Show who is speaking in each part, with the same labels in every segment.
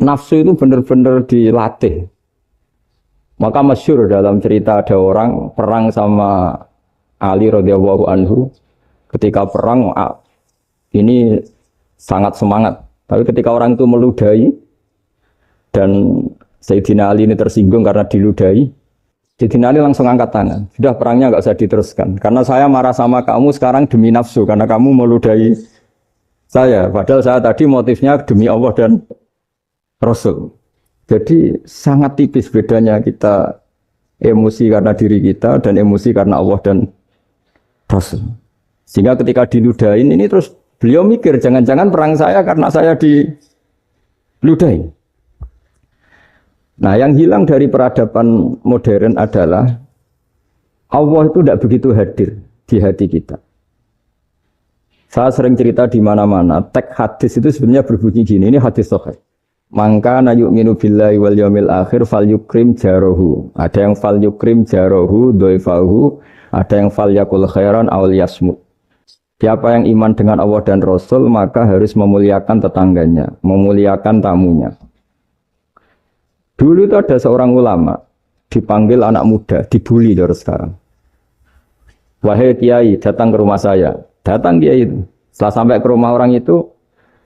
Speaker 1: nafsu itu benar-benar dilatih. Maka masyhur dalam cerita ada orang perang sama Ali radhiyallahu anhu. Ketika perang ini sangat semangat. Tapi ketika orang itu meludahi dan Sayyidina Ali ini tersinggung karena diludahi, Sayyidina Ali langsung angkat tangan. Sudah perangnya enggak usah diteruskan. Karena saya marah sama kamu sekarang demi nafsu karena kamu meludahi saya. Padahal saya tadi motifnya demi Allah dan Rasul. Jadi sangat tipis bedanya kita emosi karena diri kita dan emosi karena Allah dan Rasul. Sehingga ketika diludahin ini terus beliau mikir jangan-jangan perang saya karena saya diludahi. Nah yang hilang dari peradaban modern adalah Allah itu tidak begitu hadir di hati kita. Saya sering cerita di mana-mana teks hadis itu sebenarnya berbunyi gini, ini hadis sahih. Mangka na yu'minu billahi wal yaumil akhir fal yukrim jarohu. Ada yang fal yukrim jarohu doifahu, ada yang fal yakul khairan aw yasmut. Siapa yang iman dengan Allah dan Rasul maka harus memuliakan tetangganya, memuliakan tamunya. Dulu itu ada seorang ulama dipanggil anak muda, dibully dari sekarang. Wahai kiai, datang ke rumah saya. Datang kiai itu. Setelah sampai ke rumah orang itu,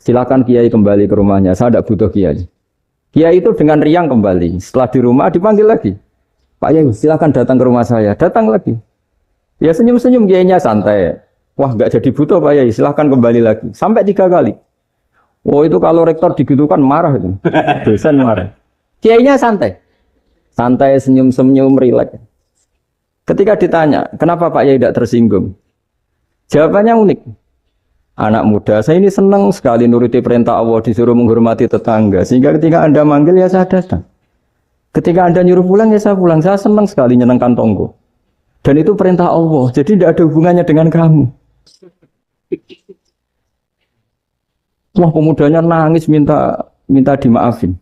Speaker 1: silakan kiai kembali ke rumahnya. Saya tidak butuh kiai. Kiai itu dengan riang kembali. Setelah di rumah dipanggil lagi. Pak Yai, silakan datang ke rumah saya. Datang lagi. Ya senyum-senyum kiainya santai. Wah nggak jadi butuh Pak Yai. Silakan kembali lagi. Sampai 3 kali. Oh itu kalau rektor digitukan marah itu. Dosen marah. Kiainya santai. Santai senyum-senyum rileks. Ketika ditanya, kenapa Pak Yai tidak tersinggung? Jawabannya unik. Anak muda, saya ini senang sekali nuruti perintah Allah, disuruh menghormati tetangga. Sehingga ketika Anda manggil, ya saya datang. Ketika Anda nyuruh pulang, ya saya pulang. Saya senang sekali nyenangkan tonggo. Dan itu perintah Allah, jadi tidak ada hubungannya dengan kamu. Wah, pemudanya nangis minta dimaafin.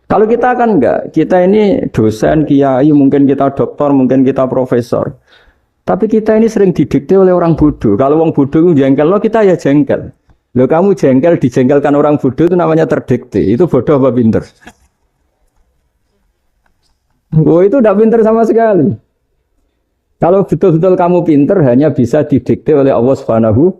Speaker 1: Kalau kita kan enggak, kita ini dosen, kiai, mungkin kita doktor, mungkin kita profesor. Tapi kita ini sering didikte oleh orang bodoh. Kalau orang bodoh itu jengkel, lo kita ya jengkel. Lo kamu jengkel, dijengkelkan orang bodoh itu namanya terdikte. Itu bodoh apa pinter? Oh itu tidak pinter sama sekali. Kalau betul-betul kamu pinter, hanya bisa didikte oleh Allah Subhanahu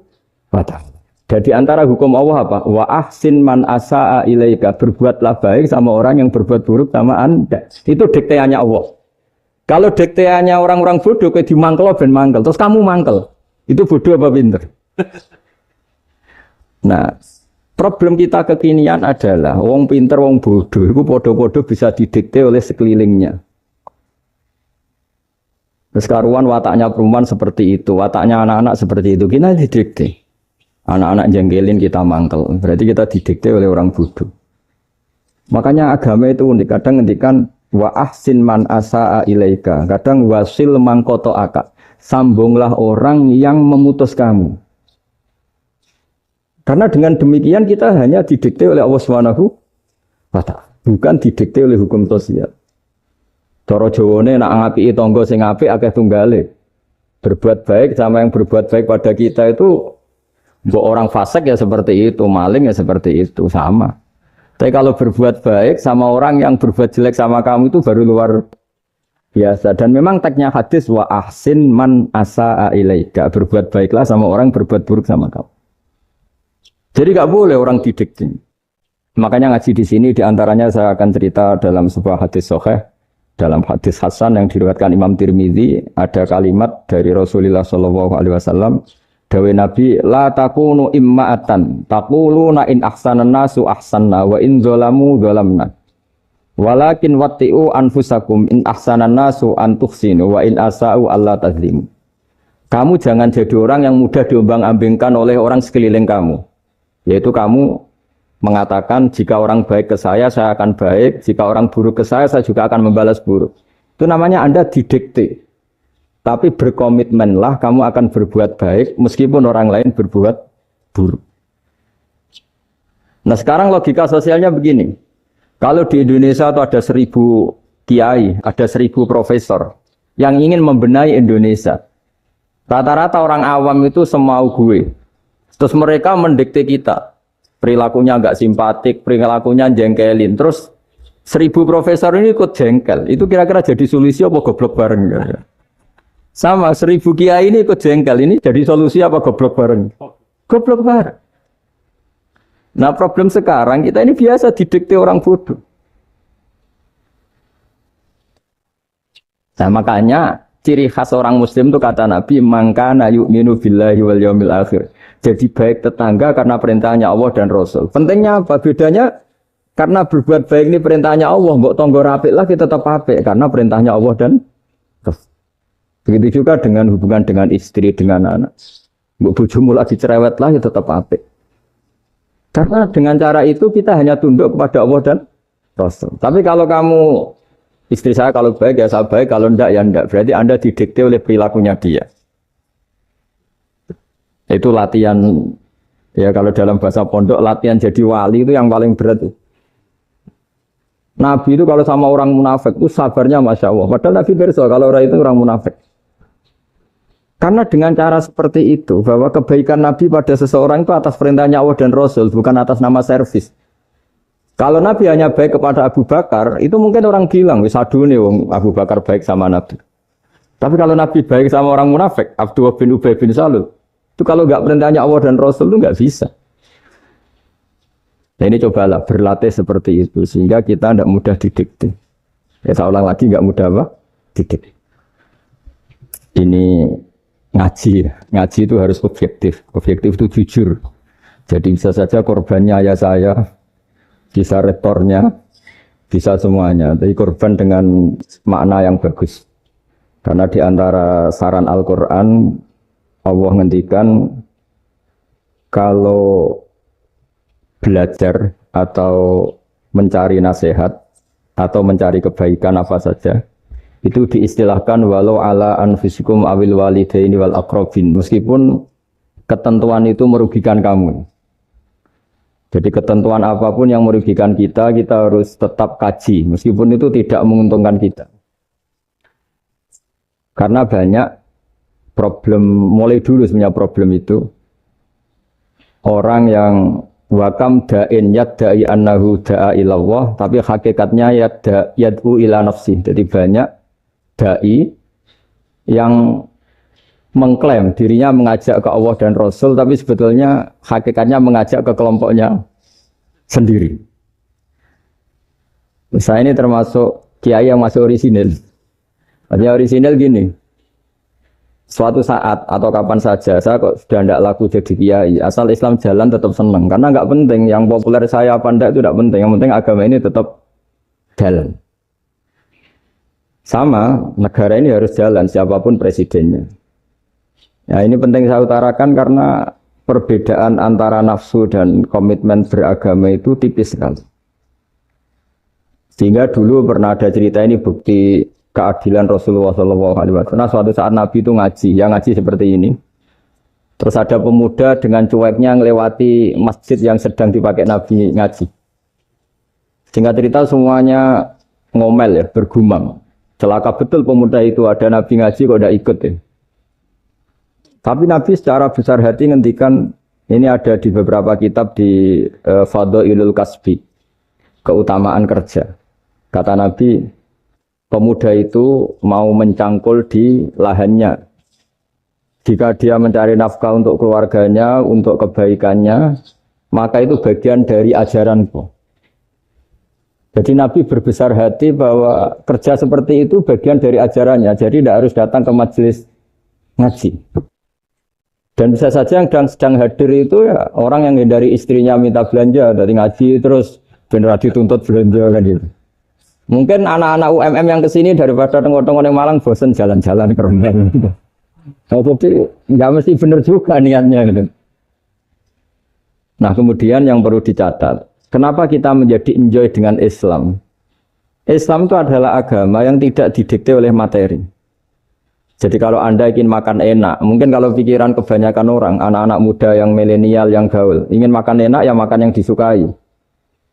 Speaker 1: wa Ta'ala. Jadi antara hukum Allah apa? Wa ahsin man asa'a ilaika. Berbuatlah baik sama orang yang berbuat buruk sama Anda. Itu dikteannya Allah. Kalau dikteannya orang-orang bodoh kayak dimangkel ben mangkel, terus kamu mangkel. Itu bodoh apa pinter? Nah, problem kita kekinian adalah wong pinter, wong bodoh itu bodoh-bodoh bisa didikte oleh sekelilingnya. Terus karuan wataknya perempuan seperti itu, wataknya anak-anak seperti itu, kita didikte. Anak-anak jengkelin kita mangkel, berarti kita didikte oleh orang bodoh. Makanya agama itu unik, kadang ngendikan wa ahsin man asa'a ilaika, kadang wasil man qata'aka, sambunglah orang yang memutus kamu. Karena dengan demikian kita hanya didikte oleh Allah Subhanahu wa Ta'ala, bukan didikte oleh hukum sosial. Cara Jawane nak ngapiki tangga sing apik akeh tunggale. Berbuat baik sama yang berbuat baik pada kita itu mbok orang fasik ya seperti itu, maling ya seperti itu, sama. Tapi kalau berbuat baik sama orang yang berbuat jelek sama kamu itu baru luar biasa. Dan memang teksnya hadis wa ahsin man asa'a ilaika. Berbuat baiklah sama orang berbuat buruk sama kamu. Jadi enggak boleh orang didikte. Makanya ngaji di sini diantaranya saya akan cerita dalam sebuah hadis sahih, dalam hadis hasan yang diriwayatkan Imam Tirmidzi ada kalimat dari Rasulullah SAW. Dawe Nabi, la takunu imma'atan, taquluna in ahsanan nasu ahsanna, wa in zolamu zolamna. Walakin watti'u anfusakum in ahsanan nasu antuhsinu, wa in asa'u Allah tazlimu. Kamu jangan jadi orang yang mudah diombang-ambingkan oleh orang sekeliling kamu. Yaitu kamu mengatakan, jika orang baik ke saya akan baik, jika orang buruk ke saya juga akan membalas buruk. Itu namanya Anda didikte. Tapi berkomitmenlah kamu akan berbuat baik meskipun orang lain berbuat buruk. Nah sekarang logika sosialnya begini. Kalau di Indonesia itu ada 1000 kiai, ada 1000 profesor yang ingin membenahi Indonesia. Rata-rata orang awam itu semau gue. Terus mereka mendikte kita. perilakunya nggak simpatik, perilakunya jengkelin. Terus 1000 profesor ini ikut jengkel. Itu kira-kira jadi solusi apa goblok bareng? Sama 1000 kiai ini ikut jengkel. Ini jadi solusi apa goblok bareng? Goblok bareng. Nah problem sekarang kita ini biasa didikte orang bodoh. Nah makanya ciri khas orang muslim itu kata Nabi mangkana yu'minu billahi wal yaumil akhir. Jadi baik tetangga karena perintahnya Allah dan Rasul. Pentingnya apa? Bedanya karena berbuat baik ini perintahnya Allah, mbok tonggo apik lah kita tetap apik karena perintahnya Allah dan Rasul. Begitu juga dengan hubungan dengan istri, dengan anak. Mbok bojomu lagi cerewet lah kita tetap apik. Karena dengan cara itu kita hanya tunduk kepada Allah dan Rasul. Tapi kalau kamu istri saya kalau baik ya saya baik, kalau enggak ya enggak. Berarti Anda didikte oleh perilakunya dia. Itu latihan, ya kalau dalam bahasa pondok, latihan jadi wali itu yang paling berat. Nabi itu kalau sama orang munafik itu sabarnya Masya Allah. Padahal Nabi berso kalau orang itu orang munafik. Karena dengan cara seperti itu, bahwa kebaikan Nabi pada seseorang itu atas perintahnya Allah dan Rasul, bukan atas nama servis. Kalau Nabi hanya baik kepada Abu Bakar, itu mungkin orang bilang, wis adune wong Abu Bakar baik sama Nabi. Tapi kalau Nabi baik sama orang munafik, Abdullah bin Ubay bin Salul, itu kalau nggak perintahnya Allah dan Rasul itu nggak bisa. Nah ini cobalah berlatih seperti itu, sehingga kita tidak mudah didikte. Ya saya ulang lagi, nggak mudah apa? Didikte. Ini ngaji itu harus objektif. Objektif itu jujur. Jadi bisa saja korbannya ayah saya, bisa rektornya, bisa semuanya. Tapi korban dengan makna yang bagus. Karena di antara saran Al-Quran, Allah ngendikan kalau belajar atau mencari nasihat atau mencari kebaikan apa saja, itu diistilahkan walau ala anfusikum awil walidaini wal aqrabin. Meskipun ketentuan itu merugikan kamu. Jadi ketentuan apapun yang merugikan kita, kita harus tetap kaji. Meskipun itu tidak menguntungkan kita. Karena banyak problem, mulai dulu sebenarnya problem itu. Orang yang wakam da'in yadda'i annahu da'a ilallah, tapi hakikatnya yad'u ila nafsih. Jadi banyak da'i yang mengklaim dirinya mengajak ke Allah dan Rasul, tapi sebetulnya hakikatnya mengajak ke kelompoknya sendiri. Saya ini termasuk kiai yang masih orisinil. Artinya orisinil gini, suatu saat atau kapan saja saya kok sudah tidak laku jadi kiai, asal Islam jalan tetap senang, karena nggak penting yang populer saya apa enggak itu tidak penting, yang penting agama ini tetap jalan. Sama, negara ini harus jalan siapapun presidennya. Ya ini penting saya utarakan karena perbedaan antara nafsu dan komitmen beragama itu tipis sekali. Sehingga dulu pernah ada cerita ini bukti keadilan Rasulullah SAW. Nah suatu saat Nabi itu ngaji, yang ngaji seperti ini. Terus ada pemuda dengan cueknya ngelewati masjid yang sedang dipakai Nabi ngaji. Singkat cerita semuanya ngomel ya, bergumam. Celaka betul pemuda itu, ada Nabi ngaji kok tidak ikut ya. Tapi Nabi secara besar hati ngendikan, ini ada di beberapa kitab di Fadhailul Kasbi, keutamaan kerja. Kata Nabi, pemuda itu mau mencangkul di lahannya. Jika dia mencari nafkah untuk keluarganya, untuk kebaikannya, maka itu bagian dari ajaranku. Jadi Nabi berbesar hati bahwa kerja seperti itu bagian dari ajarannya. Jadi tidak harus datang ke majelis ngaji. Dan bisa saja yang sedang hadir itu ya orang yang hindari istrinya minta belanja, dari ngaji terus benar dituntut belanja kan gitu. Mungkin anak-anak UMM yang kesini daripada tengok-tengok yang Malang bosan jalan-jalan ke Rembang gitu. Jadi nggak mesti benar juga niatnya gitu. Nah kemudian yang perlu dicatat, kenapa kita menjadi enjoy dengan Islam? Islam itu adalah agama yang tidak didikte oleh materi. Jadi kalau Anda ingin makan enak, mungkin kalau pikiran kebanyakan orang, anak-anak muda yang milenial, yang gaul, ingin makan enak ya makan yang disukai.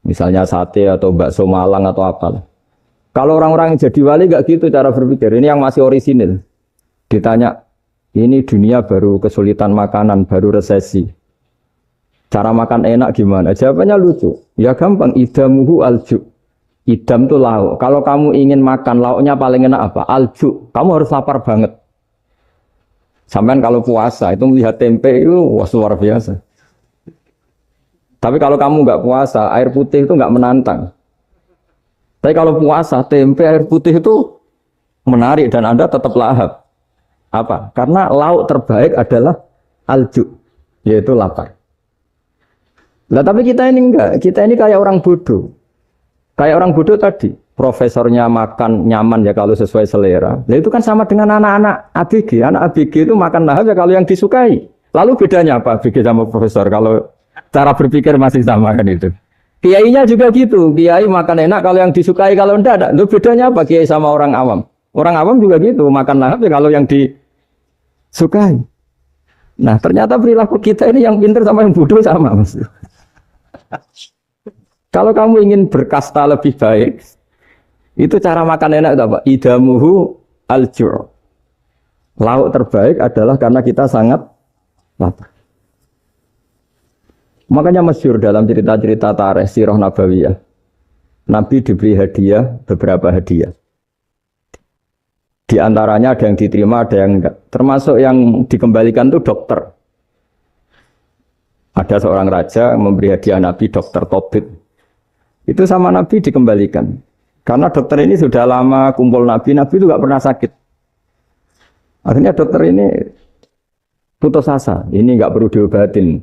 Speaker 1: Misalnya sate atau bakso Malang atau apa. Kalau orang-orang yang jadi wali nggak gitu cara berpikir. Ini yang masih orisinil. Ditanya, ini dunia baru kesulitan makanan, baru resesi. Cara makan enak gimana? Jawabannya lucu. Ya gampang, idamuhu alju. Idam itu lauk. Kalau kamu ingin makan lauknya paling enak apa? Alju. Kamu harus lapar banget. Sampai kalau puasa itu melihat tempe itu wah, luar biasa. Tapi kalau kamu nggak puasa, air putih itu nggak menantang. Tapi kalau puasa, tempe, air putih itu menarik dan Anda tetap lahap. Apa? Karena lauk terbaik adalah alju, yaitu lapar. Nah, tapi kita ini enggak. Kita ini kayak orang bodoh. Kayak orang bodoh tadi. Profesornya makan nyaman ya kalau sesuai selera. Nah, itu kan sama dengan anak-anak ABG. Anak ABG itu makan lahap ya kalau yang disukai. Lalu bedanya apa ABG sama profesor? Kalau cara berpikir masih sama kan itu. Kiainya juga gitu. Kiai makan enak kalau yang disukai, kalau enggak. Lalu bedanya apa kiai sama orang awam? Orang awam juga gitu. Makan lahap ya kalau yang disukai. Nah, ternyata perilaku kita ini yang pintar sama yang bodoh sama, Mas. Kalau kamu ingin berkasta lebih baik, itu cara makan enak itu apa? Idamuhu al-jur. Lauk terbaik adalah karena kita sangat lapar. Makanya masyhur dalam cerita-cerita tarikh sirah nabawiyah. Nabi diberi hadiah, beberapa hadiah. Di antaranya ada yang diterima, ada yang enggak. Termasuk yang dikembalikan itu dokter. Ada seorang raja memberi hadiah Nabi dokter Tobit. Itu sama Nabi dikembalikan. Karena dokter ini sudah lama kumpul Nabi itu gak pernah sakit. Akhirnya dokter ini putus asa, ini gak perlu diobatin.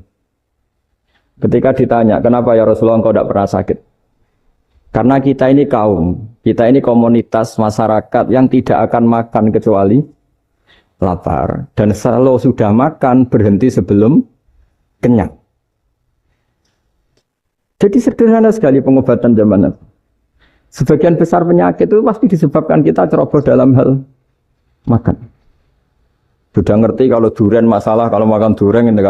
Speaker 1: Ketika ditanya, kenapa ya Rasulullah engkau gak pernah sakit? Karena kita ini kaum, kita ini komunitas masyarakat yang tidak akan makan kecuali lapar. Dan kalau sudah makan, berhenti sebelum kenyang. Jadi sederhana sekali pengobatan zaman Nabi. Sebagian besar penyakit itu pasti disebabkan kita ceroboh dalam hal makan. Sudah ngerti kalau durian masalah, kalau makan durian itu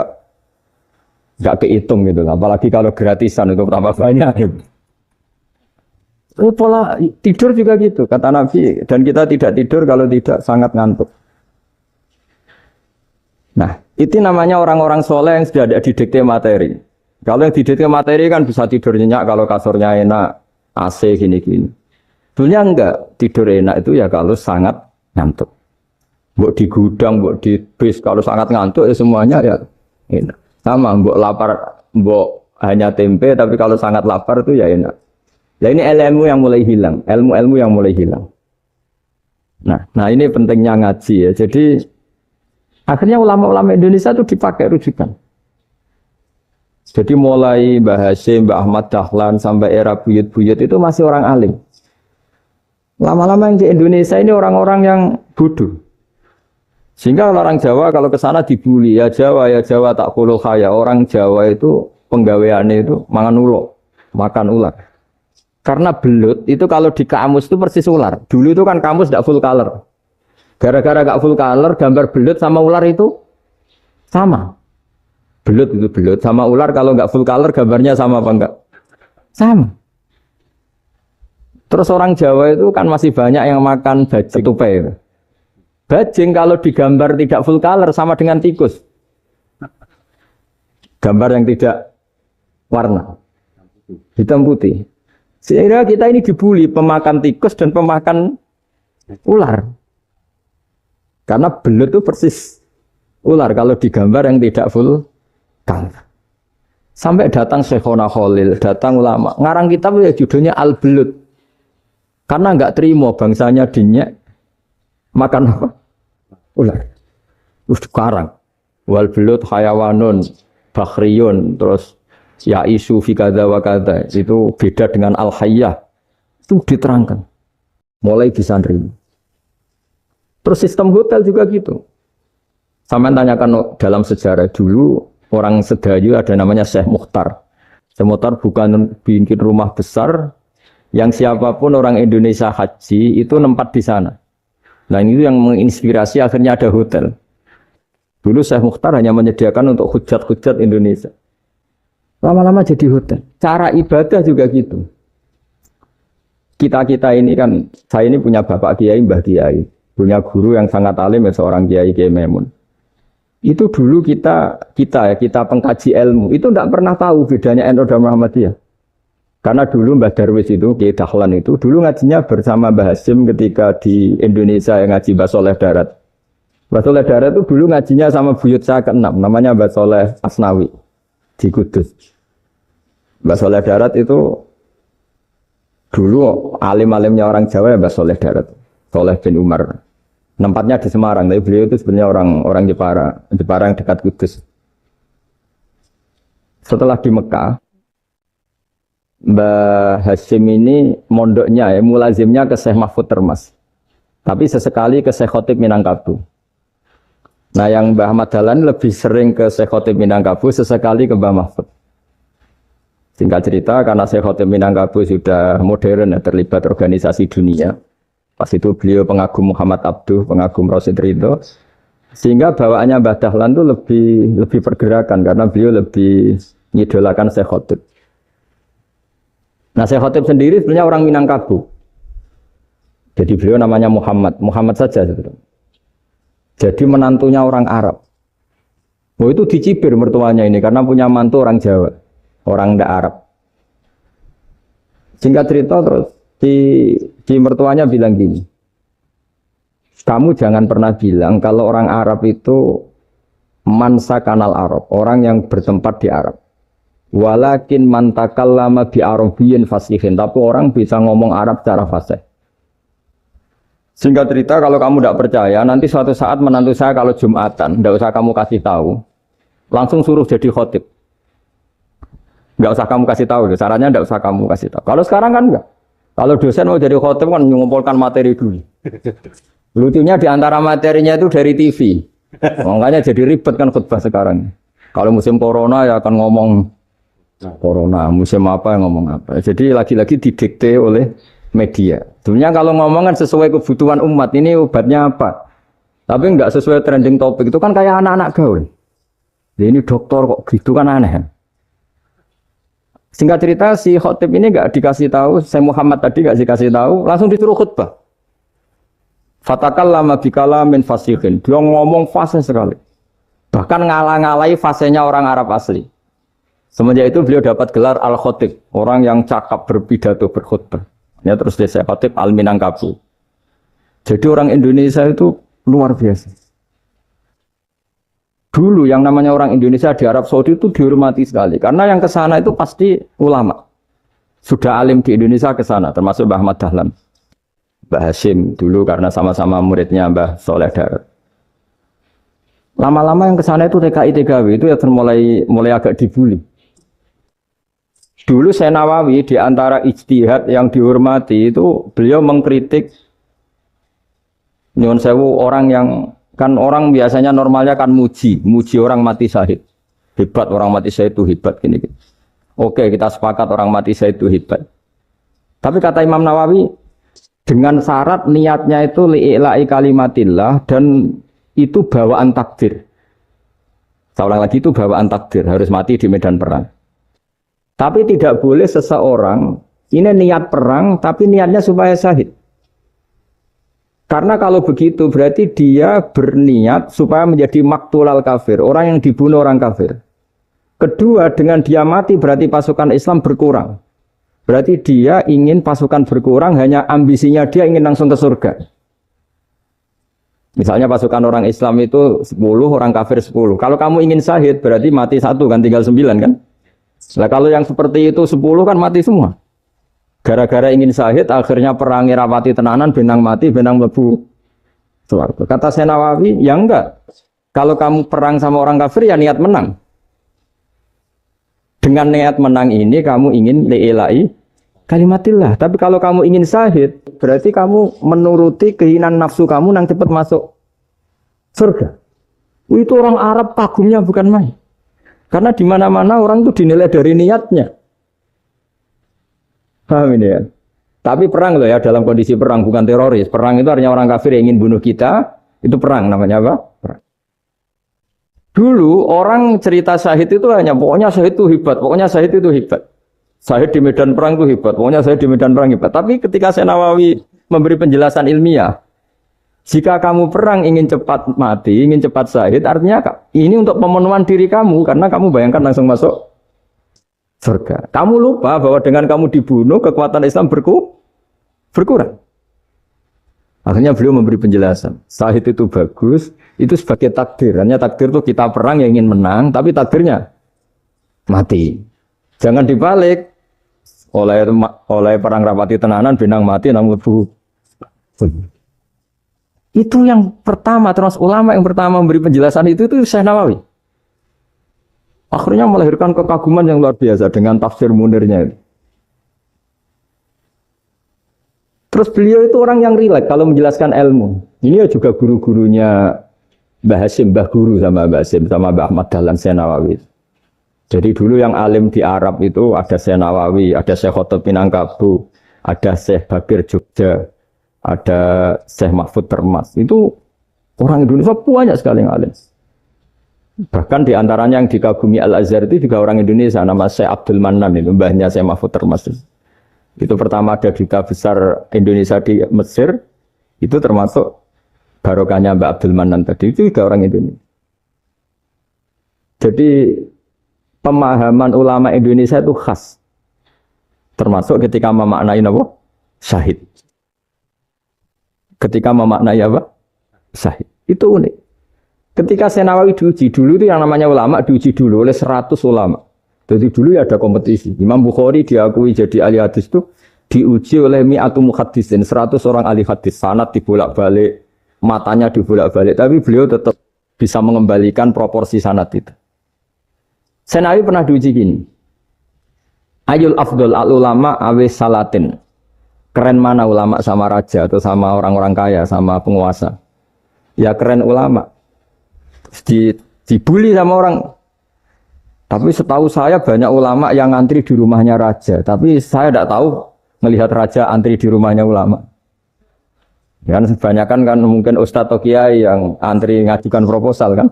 Speaker 1: enggak kehitung gitu. Apalagi kalau gratisan itu tambah banyak. Gitu. Pola tidur juga gitu, kata Nabi. Dan kita tidak tidur kalau tidak sangat ngantuk. Nah, itu namanya orang-orang soleh yang sudah ada didikte materi. Kalau yang didikte materi kan bisa tidur nyenyak kalau kasurnya enak, AC gini-gini. Sebenarnya enggak, tidur enak itu ya kalau sangat ngantuk. Mbok di gudang, mbok di bis, kalau sangat ngantuk ya semuanya ya enak. Sama, mbok lapar, mbok hanya tempe, tapi kalau sangat lapar itu ya enak. Nah ini ilmu yang mulai hilang, ilmu-ilmu yang mulai hilang. Nah ini pentingnya ngaji ya. Jadi akhirnya ulama-ulama Indonesia itu dipakai rujukan. Jadi mulai Mbah Hasyim, Mbah Ahmad Dahlan sampai era buyut-buyut itu masih orang alim. Lama-lama yang di Indonesia ini orang-orang yang bodoh. Sehingga orang Jawa kalau ke sana dibully, ya Jawa tak kulul khaya. Orang Jawa itu penggaweannya itu mangan ulo, makan ular. Karena belut itu kalau di kamus itu persis ular. Dulu itu kan kamus tidak full color. Gara-gara gak full color, gambar belut sama ular itu sama. Belut itu belut sama ular kalau nggak full color gambarnya sama apa enggak? Sama. Terus orang Jawa itu kan masih banyak yang makan bajing tupai. Bajing kalau digambar tidak full color sama dengan tikus. Gambar yang tidak warna hitam putih. Sehingga kita ini dibully pemakan tikus dan pemakan ular. Karena belut itu persis ular kalau digambar yang tidak full color. Sampai datang Syekhona Khalil, datang ulama. Ngarang kitab ya judulnya Al-Belut. Karena enggak terima bangsanya dinyek makan apa? Ular. Karang. Wal belut hayawanun bakhriyun terus ya isu fi kadza wa kadza. Itu beda dengan al-hayyah. Itu diterangkan. Mulai bisa nerima. Terus sistem hotel juga gitu. Sampai tanyakan dalam sejarah dulu orang Sedayu ada namanya Syekh Mukhtar. Syekh Mukhtar bukan bikin rumah besar yang siapapun orang Indonesia haji itu nempat di sana. Nah ini yang menginspirasi akhirnya ada hotel. Dulu Syekh Mukhtar hanya menyediakan untuk hujat-hujat Indonesia. Lama-lama jadi hotel. Cara ibadah juga gitu. Kita-kita ini kan, saya ini punya bapak kiai, mbah kiai. Punya guru yang sangat alim ya seorang kiai Kiai Memun. Itu dulu kita pengkaji ilmu itu tidak pernah tahu bedanya NU dan Muhammadiyah. Karena dulu Mbah Darwis itu, Kiai Dahlan itu dulu ngajinya bersama Mbah Hasim ketika di Indonesia yang ngaji Mbah Soleh Darat. Mbah Soleh Darat itu dulu ngajinya sama buyut saya ke-6, namanya Mbah Soleh Asnawi di Kudus. Mbah Soleh Darat itu dulu alim-alimnya orang Jawa ya Mbah Soleh Darat, Soleh bin Umar. Tempatnya di Semarang, tapi beliau itu sebenarnya orang Jepara yang dekat Kudus. Setelah di Mekah, Mbah Hasyim ini mondoknya mulazimnya ke Syekh Mahfud Termas. Tapi sesekali ke Syekh Khotib Minangkabau. Nah yang Mbah Ahmad Dahlan lebih sering ke Syekh Khotib Minangkabau, sesekali ke Mbah Mahfud. Singkat cerita, karena Syekh Khotib Minangkabau sudah modern, terlibat organisasi dunia. Pas itu beliau pengagum Muhammad Abduh, pengagum Rasid Ridho. Sehingga bawaannya Mbah Dahlan itu lebih pergerakan, karena beliau lebih mengidolakan Syekh Khotib. Nah Syekh Khotib sendiri sebenarnya orang Minangkabau. Jadi beliau namanya Muhammad saja sebetulnya. Jadi menantunya orang Arab. Oh itu dicibir mertuanya ini, karena punya mantu orang Jawa. Orang ndak Arab. Singkat cerita terus di mertuanya bilang gini, kamu jangan pernah bilang kalau orang Arab itu mansa kanal Arab, orang yang bertempat di Arab. Walakin mantakallama bi arabiyyin fasihin, tapi orang bisa ngomong Arab secara fasih. Singkat cerita, kalau kamu tidak percaya, nanti suatu saat menantu saya kalau Jumatan, tidak usah kamu kasih tahu, langsung suruh jadi khotib. Nggak usah kamu kasih tahu, sarannya nggak usah kamu kasih tahu. Kalau sekarang kan enggak. Kalau dosen mau jadi khotib kan mengumpulkan materi dulu. Lucunya di antara materinya itu dari TV. Makanya jadi ribet kan khutbah sekarang. Kalau musim corona ya akan ngomong corona, musim apa yang ngomong apa. Jadi lagi-lagi didikte oleh media. Sebenarnya kalau ngomong kan sesuai kebutuhan umat, ini obatnya apa. Tapi enggak sesuai trending topik, itu kan kayak anak-anak gaul. Jadi ini dokter kok gitu kan aneh. Singkat cerita si khotib ini enggak dikasih tahu, saya Muhammad tadi enggak dikasih tahu, langsung disuruh khutbah. Fatakallama bikalamin fasihin. Dia ngomong fasih sekali. Bahkan ngalah-ngalahi fasihnya orang Arab asli. Semenjak itu beliau dapat gelar Al-Khotib, orang yang cakap berpidato berkhutbah. Ya terus dia khotib Al-Minangkabau. Jadi orang Indonesia itu luar biasa. Dulu yang namanya orang Indonesia di Arab Saudi itu dihormati sekali. Karena yang ke sana itu pasti ulama. Sudah alim di Indonesia ke sana, termasuk Mbah Ahmad Dahlan. Mbah Hasyim dulu karena sama-sama muridnya Mbah Soleh Darat. Lama-lama yang ke sana itu TKI TKW itu ya mulai agak dibully. Dulu Syekh Nawawi di antara ijtihad yang dihormati itu beliau mengkritik nyuwun sewu orang yang kan orang biasanya normalnya kan muji orang mati syahid. Hebat orang mati syahid itu hebat gini. Oke, kita sepakat orang mati syahid itu hebat. Tapi kata Imam Nawawi dengan syarat niatnya itu li'ila'i kalimatillah dan itu bawaan takdir. Saya ulang lagi, itu bawaan takdir, harus mati di medan perang. Tapi tidak boleh seseorang ini niat perang tapi niatnya supaya syahid. Karena kalau begitu berarti dia berniat supaya menjadi maktulal kafir, orang yang dibunuh orang kafir. Kedua, dengan dia mati berarti pasukan Islam berkurang. Berarti dia ingin pasukan berkurang, hanya ambisinya dia ingin langsung ke surga. Misalnya pasukan orang Islam itu 10, orang kafir 10. Kalau kamu ingin syahid berarti mati 1 kan, tinggal 9 kan. Nah kalau yang seperti itu 10 kan mati semua. Gara-gara ingin syahid, akhirnya perangi rapati tenanan, benang mati, benang lebu. Kata Syekh Nawawi, ya enggak. Kalau kamu perang sama orang kafir, ya niat menang. Dengan niat menang ini, kamu ingin li'ila'i kalimatillah. Tapi kalau kamu ingin syahid, berarti kamu menuruti keinginan nafsu kamu yang cepat masuk surga. Itu orang Arab kagumnya bukan main. Karena di mana-mana orang itu dinilai dari niatnya. Paham ini ya? Tapi perang loh ya, dalam kondisi perang, bukan teroris. Perang itu artinya orang kafir yang ingin bunuh kita, itu perang namanya apa? Perang. Dulu orang cerita syahid itu hanya pokoknya syahid itu hebat, pokoknya syahid itu hebat. Syahid di medan perang itu hebat, pokoknya syahid di medan perang hebat. Tapi ketika Syekh Nawawi memberi penjelasan ilmiah, Jika kamu perang ingin cepat mati, ingin cepat syahid, artinya ini untuk pemenuhan diri kamu karena kamu bayangkan langsung masuk surga. Kamu lupa bahwa dengan kamu dibunuh kekuatan Islam berkurang. Akhirnya beliau memberi penjelasan. Syahid itu bagus, itu sebagai takdir. Hanya takdir itu kita perang yang ingin menang, tapi takdirnya mati. Jangan dibalik. Oleh perang rapati tenanan, benang mati, namun itu yang pertama, terus ulama yang pertama memberi penjelasan itu Syekh Nawawi. Akhirnya melahirkan kekaguman yang luar biasa dengan tafsir Munirnya itu. Terus beliau itu orang yang rileks kalau menjelaskan ilmu. Ini ya juga guru-gurunya Mbah Hasyim, Mbah Guru sama Mbah Hasyim, sama Mbah Ahmad Dahlan Syekh Nawawi. Jadi dulu yang alim di Arab itu ada Syekh Nawawi, ada Syekh Khotib Minangkabau, ada Syekh Bakir Jogja, ada Syekh Mahfud Termas. Itu orang Indonesia banyak sekali yang alim. Bahkan di antaranya yang dikagumi Al-Azhar itu juga orang Indonesia, nama Syekh Abdul Manan, itu mbahnya Syekh Mahfud Termas. Itu pertama ada duta besar Indonesia di Mesir, itu termasuk barokahnya Mbak Abdul Manan tadi, itu juga orang Indonesia. Jadi pemahaman ulama Indonesia itu khas, termasuk ketika memaknai apa? Syahid. Ketika memaknai apa? Syahid. Itu unik. Ketika Syekh Nawawi diuji dulu itu yang namanya ulama diuji dulu oleh 100 ulama. Jadi dulu ya ada kompetisi. Imam Bukhari diakui jadi ahli hadis itu diuji oleh mi'atu muhaddisin, 100 orang ahli hadis. Sanad dibolak-balik, matanya dibolak-balik, tapi beliau tetap bisa mengembalikan proporsi sanad itu. Syekh Nawawi pernah diuji gini. Ayul afdol al ulama awe salatin. Keren mana ulama sama raja atau sama orang-orang kaya, sama penguasa? Ya keren ulama. Dibully sama orang. Tapi setahu saya banyak ulama yang antri di rumahnya raja. Tapi saya tidak tahu melihat raja antri di rumahnya ulama. Ya, kan kebanyakan kan mungkin ustadz atau kiai yang antri ngajukan proposal kan.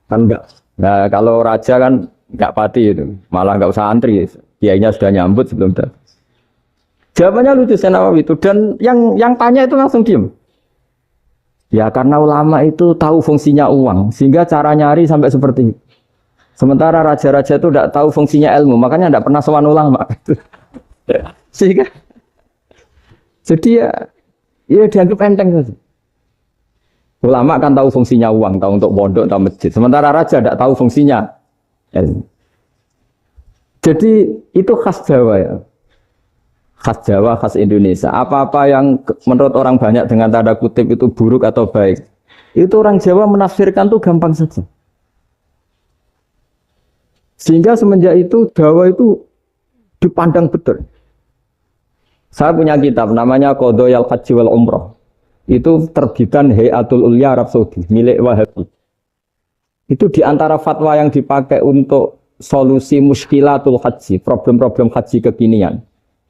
Speaker 1: Kan enggak. Nah kalau raja kan enggak pati itu. Malah enggak usah antri. Kiainya sudah nyambut sebelum datang. Jawabannya lucu Syekh Nawawi itu. Dan yang tanya itu langsung diem. Ya karena ulama itu tahu fungsinya uang, sehingga cara nyari sampai seperti itu. Sementara raja-raja itu tidak tahu fungsinya ilmu, makanya tidak pernah sowan ulama. Sehingga, jadi ya dianggap enteng saja. Ulama kan tahu fungsinya uang, tahu untuk pondok, tahu masjid. Sementara raja tidak tahu fungsinya ilmu. Jadi itu khas Jawa ya. Khas Jawa, khas Indonesia. Apa-apa yang menurut orang banyak dengan tanda kutip itu buruk atau baik, itu orang Jawa menafsirkan tuh gampang saja. Sehingga semenjak itu Jawa itu dipandang betul. Saya punya kitab namanya Qadhayal Haji wal Umrah. Itu terbitan Hayatul Ulya Arab Saudi, milik Wahabi. Itu diantara fatwa yang dipakai untuk solusi muskilatul haji, problem-problem haji kekinian.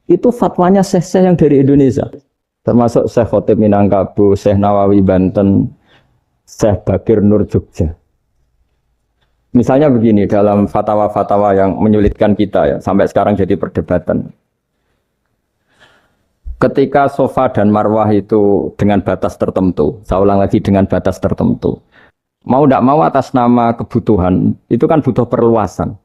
Speaker 1: Itu fatwanya syekh-syekh yang dari Indonesia, termasuk Syekh Khotib Minangkabau, Syekh Nawawi Banten, Syekh Bakir Nur Jogja. Misalnya begini, dalam fatwa-fatwa yang menyulitkan kita ya, sampai sekarang jadi perdebatan. Ketika Safa dan Marwah itu dengan batas tertentu, saya ulang lagi dengan batas tertentu, mau tidak mau atas nama kebutuhan, itu kan butuh perluasan.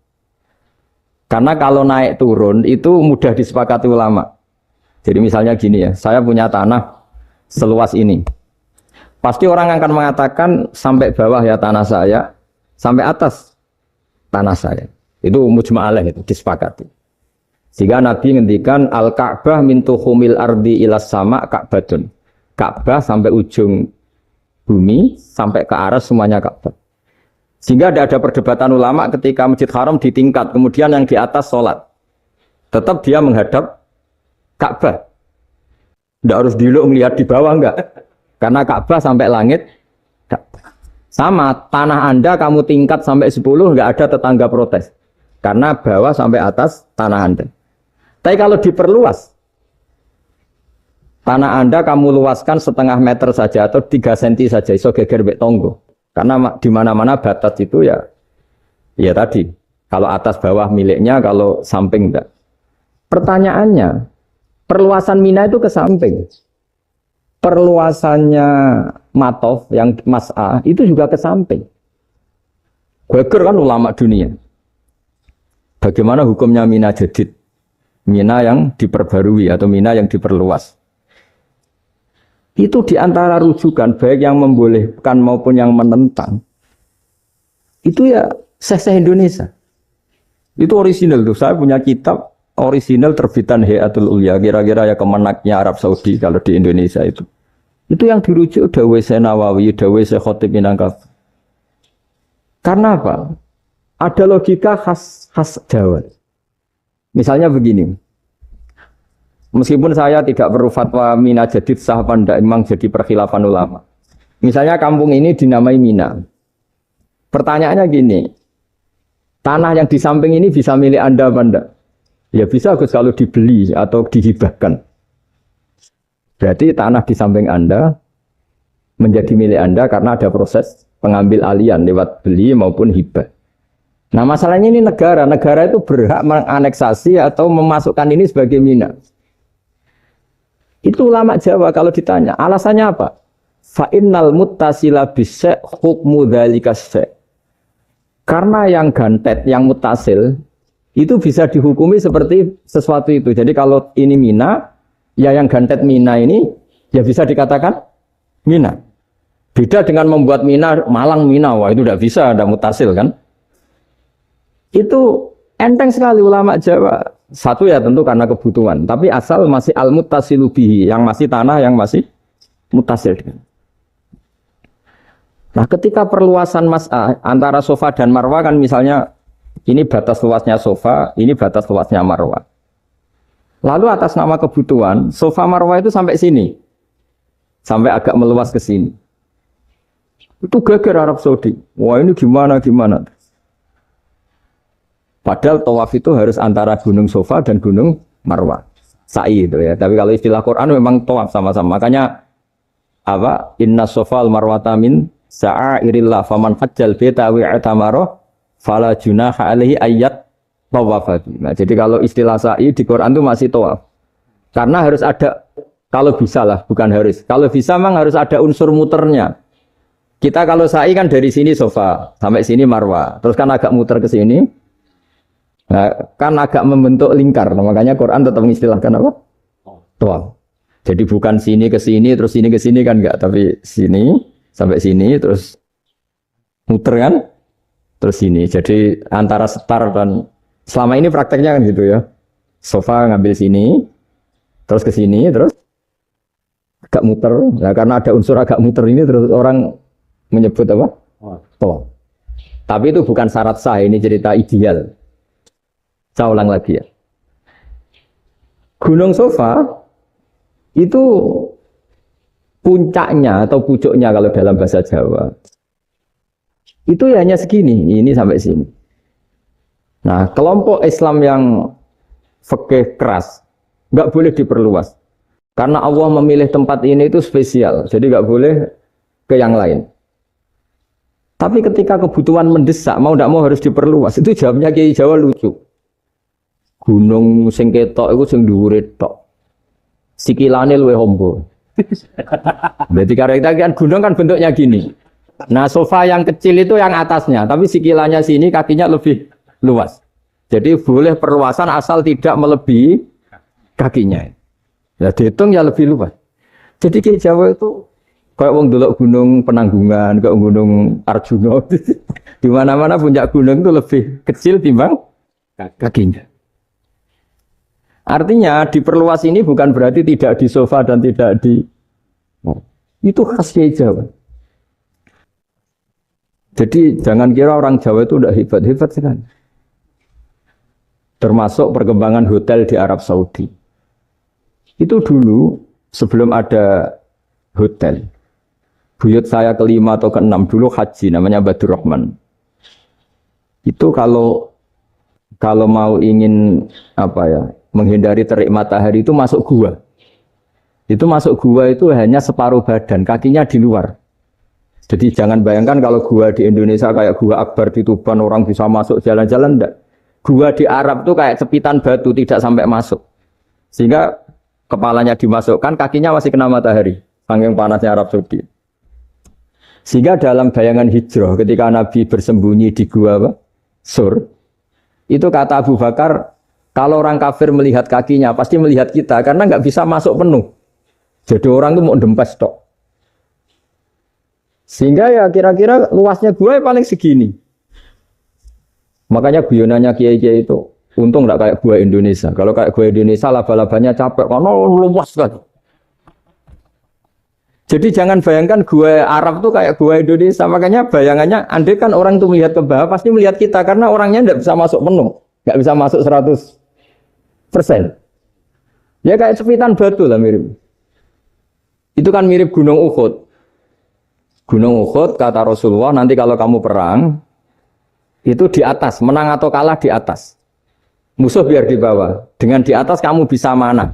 Speaker 1: Karena kalau naik turun itu mudah disepakati ulama. Jadi misalnya gini ya, saya punya tanah seluas ini. Pasti orang akan mengatakan sampai bawah ya tanah saya, sampai atas tanah saya. Itu mujma' alaih, itu disepakati. Sehingga Nabi ngendikan al-Ka'bah min tuhumil ardi ilas sama Ka'batun. Ka'bah sampai ujung bumi, sampai ke aras semuanya Ka'bah. Sehingga ada perdebatan ulama ketika Masjid Haram di tingkat, kemudian yang di atas sholat. Tetap dia menghadap Ka'bah. Tidak harus dulu melihat di bawah, enggak. Karena Ka'bah sampai langit. Sama, tanah Anda kamu tingkat sampai 10, enggak ada tetangga protes. Karena bawah sampai atas tanah Anda. Tapi kalau diperluas, tanah Anda kamu luaskan setengah meter saja atau 3 cm saja, iso geger bek tonggo. Karena di mana-mana batas itu ya tadi. Kalau atas bawah miliknya, kalau samping enggak. Pertanyaannya, perluasan Mina itu ke samping. Perluasannya matof, yang mas'ah itu juga ke samping. Geger kan ulama dunia. Bagaimana hukumnya mina jadid? Mina yang diperbarui atau mina yang diperluas. Itu diantara rujukan baik yang membolehkan maupun yang menentang. Itu ya Syekh Indonesia. Itu original tuh. Saya punya kitab original terbitan Hayatul Ulya, kira-kira ya kemenaknya Arab Saudi kalau di Indonesia itu. Itu yang dirujuk Dawei Syekh Nawawi, Dawei Syekh Khatib Minangkabau. Karena apa? Ada logika khas Jawa. Misalnya begini. Meskipun saya tidak perlu fatwa Mina jadid sah apa enggak, memang jadi perkhilafan ulama. Misalnya kampung ini dinamai Mina. Pertanyaannya gini. Tanah yang di samping ini bisa milik Anda apa enggak? Ya bisa Gus kalau dibeli atau dihibahkan. Berarti tanah di samping Anda menjadi milik Anda karena ada proses pengambil alian lewat beli maupun hibah. Nah masalahnya ini negara itu berhak menganeksasi atau memasukkan ini sebagai mina. Itu ulama Jawa kalau ditanya, alasannya apa? Fa'innal muttasila bisya' hukmu dzalika syai'. Karena yang gantet, yang mutasil itu bisa dihukumi seperti sesuatu itu. Jadi kalau ini mina, ya yang gantet mina ini ya bisa dikatakan mina. Beda dengan membuat mina, malang mina, wah itu tidak bisa, ada mutasil kan. Itu enteng sekali ulama Jawa. Satu ya tentu karena kebutuhan, tapi asal masih al-muttasilu bihi, yang masih tanah yang masih mutasil. Nah ketika perluasan mas'ah antara sofa dan marwah kan misalnya ini batas luasnya sofa, ini batas luasnya marwah. Lalu atas nama kebutuhan, sofa marwah itu sampai sini. Sampai agak meluas ke sini. Itu geger Arab Saudi. Wah ini gimana? Padahal tawaf itu harus antara gunung sofa dan gunung marwah. Sa'i itu ya. Tapi kalau istilah Quran memang tawaf sama-sama. Makanya apa? Inna sofal marwata min sa'airillah faman hajjal baita wa i'tamara fala junaha alaihi ayat tawafati. Nah, jadi kalau istilah sa'i di Quran itu masih tawaf. Karena harus ada, kalau bisa lah, bukan harus. Kalau bisa memang harus ada unsur muternya. Kita kalau sa'i kan dari sini sofa sampai sini marwah. Terus kan agak muter ke sini. Nah, kan agak membentuk lingkar. Nah, makanya Quran tetap mengistilahkan apa? Tawaf. Jadi bukan sini ke sini terus sini ke sini kan enggak, tapi sini sampai sini terus muter kan? Terus sini. Jadi antara setar dan selama ini prakteknya kan gitu ya. Sofa ngambil sini, terus ke sini, terus agak muter. Nah, karena ada unsur agak muter ini terus orang menyebut apa? Tawaf. Tapi itu bukan syarat sah, ini cerita ideal. Saya ulang lagi ya. Gunung Sofa itu puncaknya atau pucuknya kalau dalam bahasa Jawa itu ya hanya segini, ini sampai sini. Nah, kelompok Islam yang fikih keras nggak boleh diperluas karena Allah memilih tempat ini itu spesial, jadi nggak boleh ke yang lain. Tapi ketika kebutuhan mendesak, mau tidak mau harus diperluas. Itu jawabnya Kiai Jawa lucu. Gunung sing ketok iku sing dhuwure tok. Sikilane luwih ombo. Berarti kan gunung kan bentuknya gini. Nah, sofa yang kecil itu yang atasnya, tapi sikilannya sini kakinya lebih luas. Jadi boleh perluasan asal tidak melebihi kakinya. Ya dihitung ya lebih luas. Jadi Kiai Jawa itu kayak wong delok gunung Penanggungan, kayak gunung Arjuna. Di mana-mana puncak gunung itu lebih kecil timbang kakinya. Artinya diperluas ini bukan berarti tidak di sofa dan tidak di itu khas Kiai Jawa. Jadi jangan kira orang Jawa itu udah hebat-hebat sekali. Termasuk perkembangan hotel di Arab Saudi. Itu dulu sebelum ada hotel. Buyut saya kelima atau keenam dulu haji namanya Badur Rahman. Itu kalau mau ingin apa ya? Menghindari terik matahari itu masuk gua. Itu masuk gua itu hanya separuh badan, kakinya di luar. Jadi jangan bayangkan kalau gua di Indonesia kayak gua Akbar di Tuban orang bisa masuk jalan-jalan, enggak. Gua di Arab tuh kayak cepitan batu tidak sampai masuk. Sehingga kepalanya dimasukkan, kakinya masih kena matahari. Saking panasnya Arab Saudi. Sehingga dalam bayangan hijrah ketika Nabi bersembunyi di gua apa? Sur, itu kata Abu Bakar, kalau orang kafir melihat kakinya pasti melihat kita karena nggak bisa masuk penuh. Jadi orang itu mau dempes tok. Sehingga ya kira-kira luasnya gua ya paling segini. Makanya guyonannya kiai-kiai itu untung nggak kayak gua Indonesia. Kalau kayak gua Indonesia laba-labanya capek karena luas kan. Jadi jangan bayangkan gua Arab tuh kayak gua Indonesia. Makanya bayangannya, andai kan orang tuh melihat ke bawah, pasti melihat kita. Karena orangnya tidak bisa masuk penuh. Nggak bisa masuk 100%. Ya kayak sepitan batu lah mirip. Itu kan mirip Gunung Uhud. Gunung Uhud, kata Rasulullah, nanti kalau kamu perang, itu di atas. Menang atau kalah di atas. Musuh biar di bawah. Dengan di atas kamu bisa mana?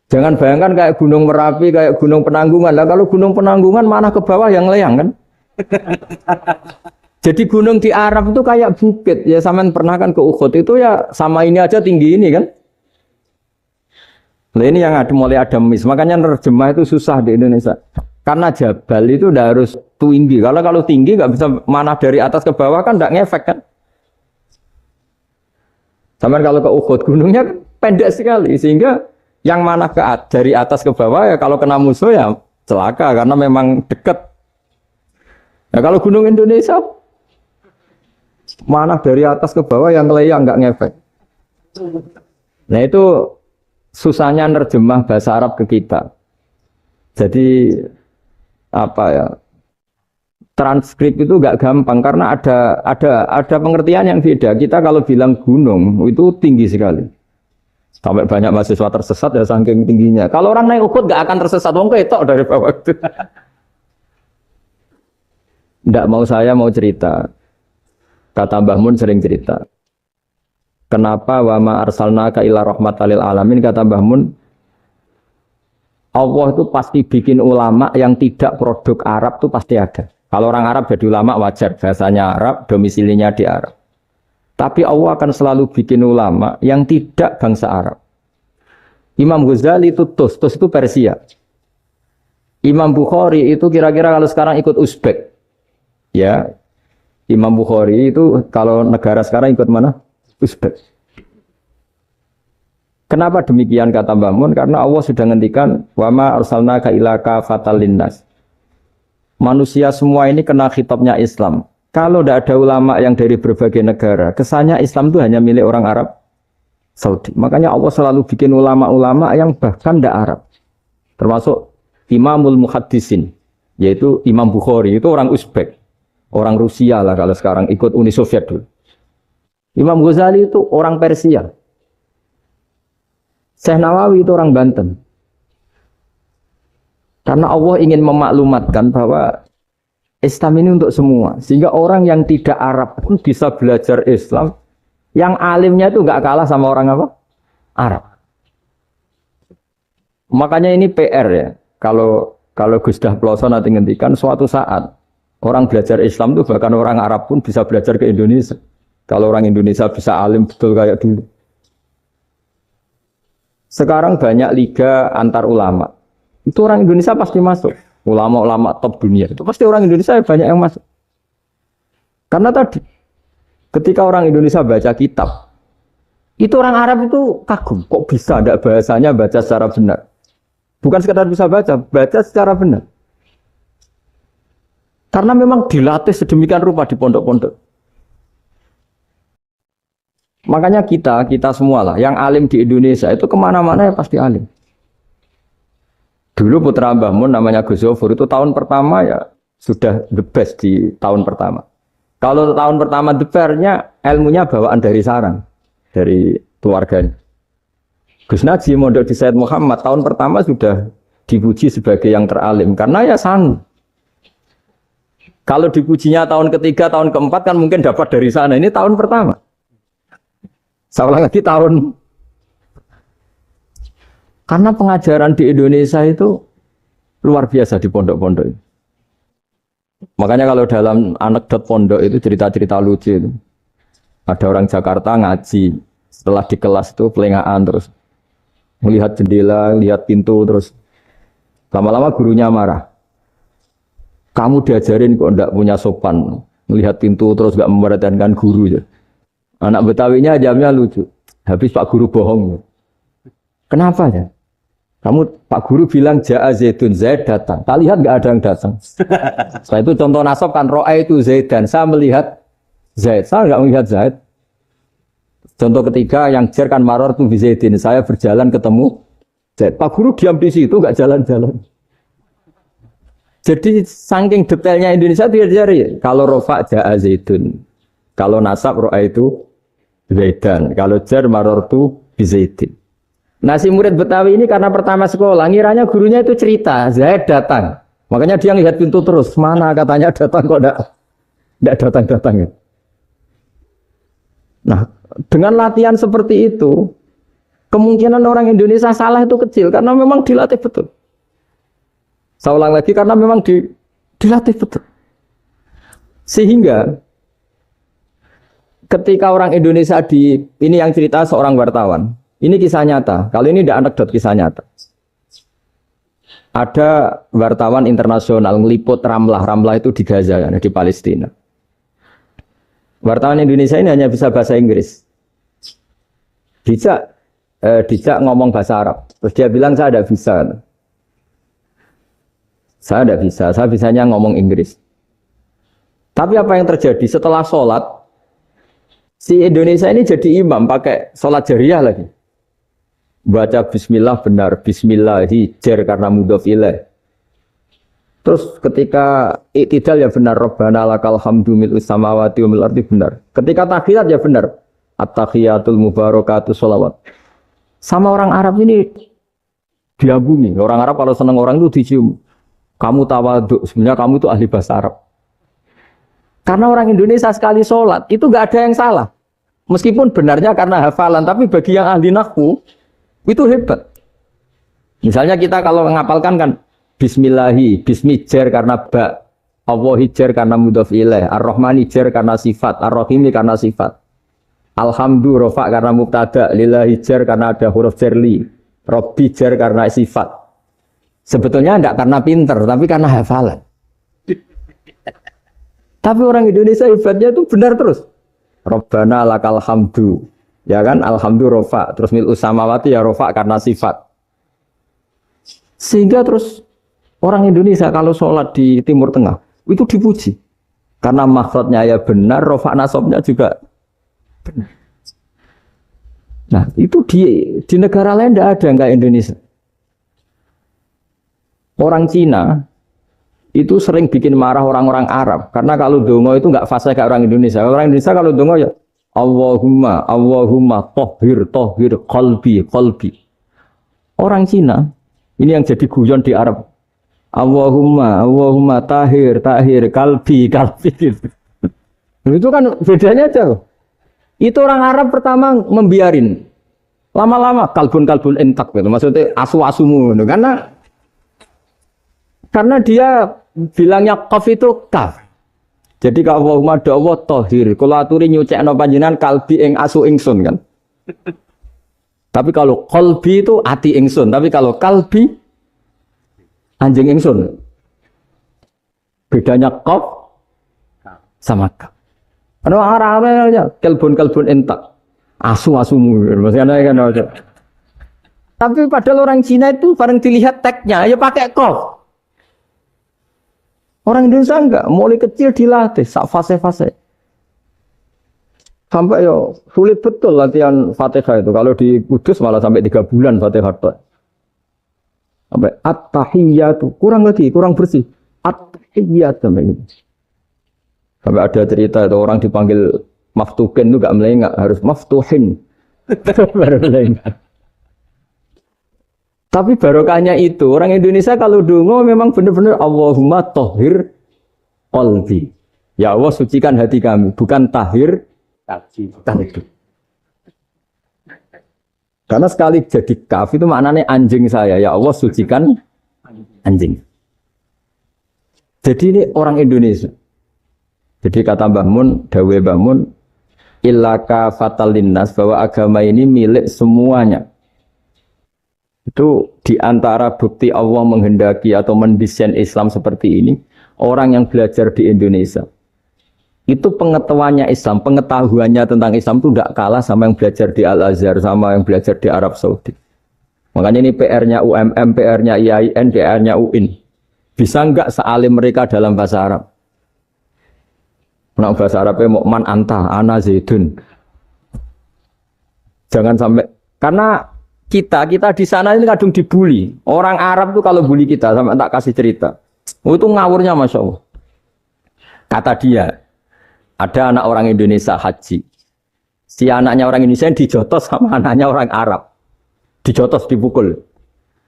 Speaker 1: Jangan bayangkan kayak Gunung Merapi, kayak Gunung Penanggungan. Lah kalau Gunung Penanggungan mana ke bawah yang layang kan? Jadi gunung di Arab itu kayak bukit. Ya sampean pernah kan ke Uhud itu ya sama ini aja tinggi ini kan? Nah ini yang ada mulai ada mis. Makanya nerjemah itu susah di Indonesia. Karena jabal itu udah harus tinggi. Kalau tinggi nggak bisa mana dari atas ke bawah kan nggak ngefek kan? Sampean kalau ke Uhud gunungnya kan pendek sekali sehingga yang mana dari atas ke bawah ya kalau kena musuh ya celaka karena memang dekat. Ya kalau gunung Indonesia mana dari atas ke bawah yang layang nggak ngefek. Nah itu susahnya nerjemah bahasa Arab ke kita. Jadi apa ya? Transkrip itu nggak gampang karena ada pengertian yang beda. Kita kalau bilang gunung itu tinggi sekali. Sampai banyak mahasiswa tersesat ya saking tingginya. Kalau orang naik Uhud nggak akan tersesat, wong ketok dari bawah itu. Nggak mau saya mau cerita. Kata Mbah Mun sering cerita. Kenapa wa ma arsalnaka illa rahmatan lil alamin, kata Mbah Mun. Allah itu pasti bikin ulama yang tidak produk Arab itu pasti ada. Kalau orang Arab jadi ulama wajar, bahasanya Arab, domisilinya di Arab. Tapi Allah akan selalu bikin ulama yang tidak bangsa Arab. Imam Ghazali itu Tus itu Persia. Imam Bukhari itu kira-kira kalau sekarang ikut Uzbek. Ya, Imam Bukhari itu kalau negara sekarang ikut mana? Uzbek. Kenapa demikian kata Mbah Mun? Karena Allah sudah ngendikan wa ma arsalnaka illa kafatan linnas. Manusia semua ini kena khitabnya Islam. Kalau tidak ada ulama yang dari berbagai negara, kesannya Islam itu hanya milik orang Arab Saudi. Makanya Allah selalu bikin ulama-ulama yang bahkan tidak Arab. Termasuk Imamul Muhaddisin, yaitu Imam Bukhari, itu orang Uzbek. Orang Rusia lah kalau sekarang ikut Uni Soviet dulu. Imam Ghazali itu orang Persia. Syekh Nawawi itu orang Banten. Karena Allah ingin memaklumatkan bahwa Islam ini untuk semua. Sehingga orang yang tidak Arab pun bisa belajar Islam. Yang alimnya itu nggak kalah sama orang apa? Arab. Makanya ini PR ya. Kalau Gus Dah Ploso nanti ngendikan suatu saat orang belajar Islam itu bahkan orang Arab pun bisa belajar ke Indonesia. Kalau orang Indonesia bisa alim betul kayak dulu. Sekarang banyak liga antar ulama. Itu orang Indonesia pasti masuk. Ulama-ulama top dunia itu pasti orang Indonesia banyak yang masuk. Karena tadi ketika orang Indonesia baca kitab, itu orang Arab itu kagum, kok bisa ada bahasanya baca secara benar. Bukan sekedar bisa baca secara benar. Karena memang dilatih sedemikian rupa di pondok-pondok. Makanya kita semua lah, yang alim di Indonesia itu kemana-mana ya pasti alim. Dulu putra Mbah Mun namanya Gus Zofur itu tahun pertama ya sudah the best di tahun pertama. Kalau tahun pertama the best-nya ilmunya bawaan dari sarang, dari keluarganya. Gus Najib mondok di Said Muhammad tahun pertama sudah dipuji sebagai yang teralim karena ya sanggup. Kalau dipujinya tahun ketiga, tahun keempat kan mungkin dapat dari sana. Ini tahun pertama. Saya ulang lagi tahun. Karena pengajaran di Indonesia itu luar biasa di pondok-pondok. Makanya kalau dalam anekdot pondok itu cerita-cerita lucu itu. Ada orang Jakarta ngaji, setelah di kelas itu pelengahan terus. Melihat jendela, lihat pintu terus. Lama-lama gurunya marah. Kamu diajarin kok ndak punya sopan, melihat pintu terus gak memperhatikan guru ya. Anak Betawinya jamnya lucu. Habis Pak Guru bohong. Kenapa ya? Kamu Pak Guru bilang Ja'a Zaidun, Zaid datang. Tak lihat gak ada yang datang. Setelah itu contoh nasab kan ro'a itu Zaidan. Saya melihat Zaid, saya gak melihat Zaid. Contoh ketiga yang jar kan maror tu Zaidin. Saya berjalan ketemu Zaid. Pak Guru diam di situ gak jalan-jalan. Jadi saking detailnya Indonesia dia cari. Kalau rofa Ja'a Zaidun. Kalau nasab ro'a itu Zaidan. Kalau jar maror tu Zaidin. Nah si murid Betawi ini karena pertama sekolah, ngiranya gurunya itu cerita, Zaid datang. Makanya dia ngelihat pintu terus, mana katanya datang kok enggak datang-datang ya. Nah dengan latihan seperti itu, kemungkinan orang Indonesia salah itu kecil, karena memang dilatih betul. Saya ulang lagi, karena memang dilatih betul. Sehingga ketika orang Indonesia ini yang cerita seorang wartawan, ini kisah nyata. Kali ini tidak anekdot, kisah nyata. Ada wartawan internasional ngeliput Ramlah. Ramlah itu di Gaza, ya, di Palestina. Wartawan Indonesia ini hanya bisa bahasa Inggris. Dijak ngomong bahasa Arab. Terus dia bilang saya tidak bisa. Saya tidak bisa. Saya bisanya ngomong Inggris. Tapi apa yang terjadi setelah sholat? Si Indonesia ini jadi imam pakai sholat jariah lagi. Baca bismillah benar, bismillahi jar karena mudhof ilaih. Terus ketika iktidal ya benar, Rabbana lakal hamdu mil'us samawati wa mil'ul ardi benar. Ketika tahiyat ya benar, at-tahiyatul mubarakatuh sholawat. Sama orang Arab ini diagumi. Orang Arab kalau senang orang itu dicium. Kamu tawaduk, sebenarnya kamu itu ahli bahasa Arab. Karena orang Indonesia sekali sholat itu gak ada yang salah. Meskipun benarnya karena hafalan, tapi bagi yang ahli nahwu itu hebat. Misalnya kita kalau menghafalkan kan bismillahi, bismi jar karena ba, Allahi jar karena mudhof ilaih, ar-rahmani jar karena sifat, ar-rahimi karena sifat. Alhamdu rofa karena mubtada, lillahi jar karena ada huruf jar li, rabbi jar karena sifat. Sebetulnya enggak karena pinter, tapi karena hafalan. Tapi orang Indonesia hebatnya itu benar terus. Rabbana lakal hamdu. Ya kan, alhamdu rofa, terus mil'us samawati ya rofa karena sifat. Sehingga terus orang Indonesia kalau sholat di Timur Tengah itu dipuji. Karena makhrajnya ya benar, rofa nasabnya juga benar. Nah itu di negara lain tidak ada kayak Indonesia. Orang Cina itu sering bikin marah orang-orang Arab. Karena kalau dongo itu nggak fasih kayak orang Indonesia. Orang Indonesia kalau dongo ya Allahumma tohir qalbi. Orang Cina ini yang jadi guyon di Arab. Allahumma tahir qalbi. Itu kan bedanya jauh. Itu orang Arab pertama membiarin. Lama-lama kalbun entak gitu. Maksudnya asu-asumu gitu. Karena dia bilangnya qaf itu kaf. Jadi kalau Allahumma da'wa tohir, kalau aturi nyucekno panjenengan kalbi ing asu ingsun kan. Tapi kalau qalbi itu ati ingsun, tapi kalau kalbi anjing ingsun. Bedanya qaf sama kaf. Ana arane kalbun entak. Asu-asumu maksudnya kan. Tapi padahal orang Cina itu bareng dilihat teksnya ya pakai qaf. Orang Indonesia enggak, mulai kecil dilatih, sak fase-fase. Sampai yo sulit betul latihan Fatihah itu. Kalau di Kudus malah sampai 3 bulan Fatihah itu. Sampai at-tahiyyatu, kurang bersih. At-tahiyyatu sampai itu. Sampai ada cerita itu orang dipanggil maftuhin itu enggak melengak, harus maftuhin. Baru melengak. Tapi barokahnya itu, orang Indonesia kalau dongo memang benar-benar Allahumma tohir qalbi. Ya Allah sucikan hati kami, bukan tahir qalbi. Karena sekali jadi kaf itu maknanya anjing saya. Ya Allah sucikan anjing. Jadi ini orang Indonesia. Jadi kata Mbah Mun, dawe Mbah Mun, illaka fatal linnas, bahwa agama ini milik semuanya. Itu diantara bukti Allah menghendaki atau mendesain Islam seperti ini. orang yang belajar di Indonesia itu pengetahuannya Islam, pengetahuannya tentang Islam itu tidak kalah sama yang belajar di Al-Azhar, sama yang belajar di Arab Saudi. Makanya ini PR-nya UMM, PR-nya IAIN, PR-nya UIN. Bisa enggak sealim mereka dalam bahasa Arab? Nah, bahasa Arabnya mau man anta, ana zaidun. Jangan sampai, karena kita di sana ini kadang dibully. Orang Arab tuh kalau bully kita, sampai tak kasih cerita. Oh, itu ngawurnya Masya Allah. Kata dia, ada anak orang Indonesia haji. Si anaknya orang Indonesia dijotos sama anaknya orang Arab. Dijotos, dipukul.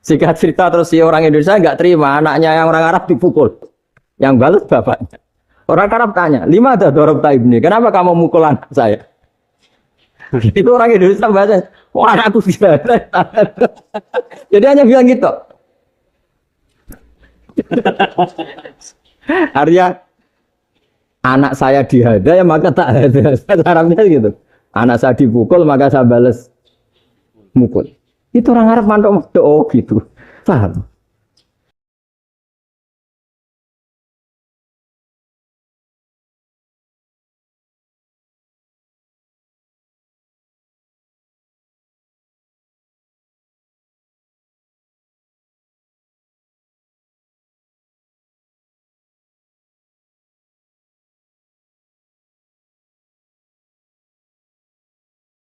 Speaker 1: Singkat cerita terus si orang Indonesia enggak terima, anaknya yang orang Arab dipukul. Yang balas bapaknya. Orang Arab tanya, lima ada dorobta ibni, kenapa kamu mukul anak saya? Itu orang Indonesia bahasa, wah anakku tidak. Jadi hanya bilang gitu. Artinya anak saya dihada ya maka tak ada. Arabnya gitu. Anak saya dipukul maka saya balas mukul. Itu orang Arab mantuk oh gitu. Paham?